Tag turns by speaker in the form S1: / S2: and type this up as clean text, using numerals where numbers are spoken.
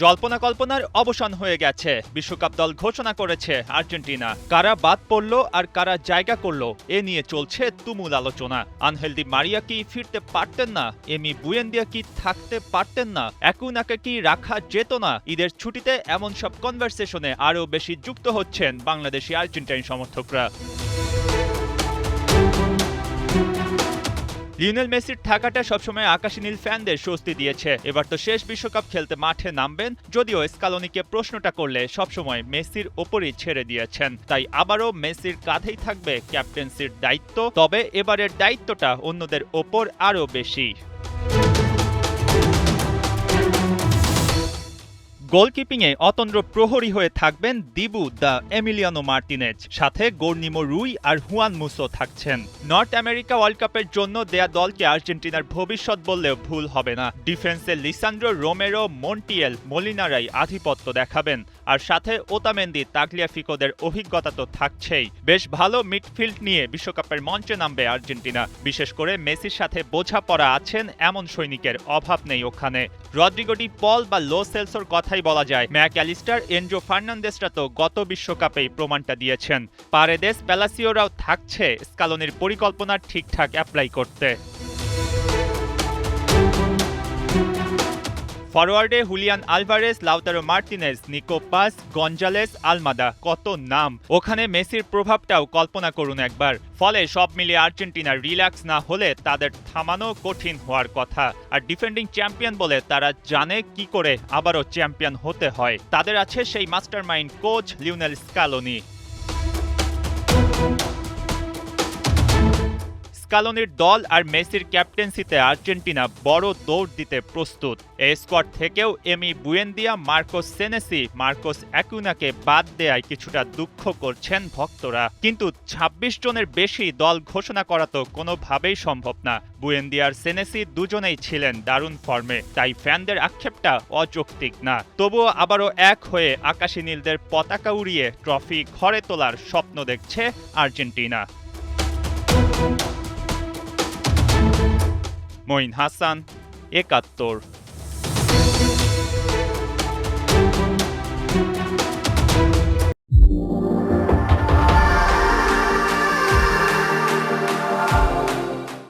S1: জল্পনা কল্পনার অবসান হয়ে গেছে। বিশ্বকাপ দল ঘোষণা করেছে আর্জেন্টিনা। কারা বাদ পড়ল আর কারা জায়গা করল এ নিয়ে চলছে তুমুল আলোচনা। আনহেল ডি মারিয়া কি ফিরতে পারতেন না? এমি বুয়েন্দিয়া কি থাকতে পারতেন না? একুনাকে কি রাখা যেত না? ঈদের ছুটিতে এমন সব কনভারসেশনে আরও বেশি যুক্ত হচ্ছেন বাংলাদেশি আর্জেন্টাইন সমর্থকরা। লিওনেল মেসির থাকাটা সবসময় আকাশী নীল ফ্যানদের স্বস্তি দিয়েছে। এবার তো শেষ বিশ্বকাপ খেলতে মাঠে নামবেন, যদিও স্কালোনিকে প্রশ্নটা করলে সবসময় মেসির ওপরই ছেড়ে দিয়েছেন। তাই আবারও মেসির কাঁধেই থাকবে ক্যাপ্টেন্সির দায়িত্ব, তবে এবারের দায়িত্বটা অন্যদের ওপর আরও বেশি। গোলকিপিংয়ে অতন্দ্র প্রহরী হয়ে থাকবেন দিবু দ্য এমিলিয়ানো মার্টিনেজ, সাথে গর্নিমো রুই আর হুয়ান মুসো থাকছেন। নর্থ আমেরিকা ওয়ার্ল্ড কাপের জন্য দেয়া দলকে আর্জেন্টিনার ভবিষ্যৎ বললেও ভুল হবে না। ডিফেন্সে লিসান্দ্রো, রোমেরো, মন্টিয়েল, মলিনারাই আধিপত্য দেখাবেন, আর সাথে ওতামেন্দি, তাগলিয়াফিকোদের অভিজ্ঞতা তো থাকছেই। বেশ ভালো মিডফিল্ড নিয়ে বিশ্বকাপের মঞ্চে নামবে আর্জেন্টিনা। বিশেষ করে মেসির সাথে বোঝাপড়া আছেন এমন সৈনিকের অভাব নেই ওখানে। রদ্রিগো ডি পল বা লো সেলসোর কথাই বলা যায়। ম্যাক অ্যালিস্টার, এনজো ফার্নান্দেসরা তো গত বিশ্বকাপেই প্রমাণটা দিয়েছেন। পারেদেস, প্যালাসিওরাও থাকছে স্কালোনির পরিকল্পনা ঠিকঠাক অ্যাপ্লাই করতে। ফরওয়ার্ডে Julian Alvarez, Lautaro Martinez, Nico Paz, Gonzalez, Almada, কত নাম! ওখানে মেসির প্রভাবটাও কল্পনা করুন একবার। ফলে সব মিলিয়ে আর্জেন্টিনা রিল্যাক্স না হলে তাদের থামানো কঠিন হওয়ার কথা। আর ডিফেন্ডিং চ্যাম্পিয়ন বলে তারা জানে কি করে আবারও চ্যাম্পিয়ন হতে হয়। তাদের আছে সেই মাস্টারমাইন্ড কোচ লিওনেল স্কালোনি। স্কালোনির দল আর মেসির ক্যাপ্টেন্সিতে আর্জেন্টিনা বড় দৌড় দিতে প্রস্তুত। এই স্কোয়াড থেকেও এমি বুয়েন্দিয়া, মার্কোস সেনেসি, মার্কোস একুনাকে বাদ দেয়ায় কিছুটা দুঃখ করছেন ভক্তরা। কিন্তু ২৬ জনের বেশি দল ঘোষণা করা তো কোনোভাবেই সম্ভব না। বুয়েন্দিয়া আর সেনেসি দুজনেই ছিলেন দারুণ ফর্মে, তাই ফ্যানদের আক্ষেপটা অযৌক্তিক না। তবুও আবারও এক হয়ে আকাশী নীলদের পতাকা উড়িয়ে ট্রফি ঘরে তোলার স্বপ্ন দেখছে আর্জেন্টিনা। মঈন হাসান, ৭১।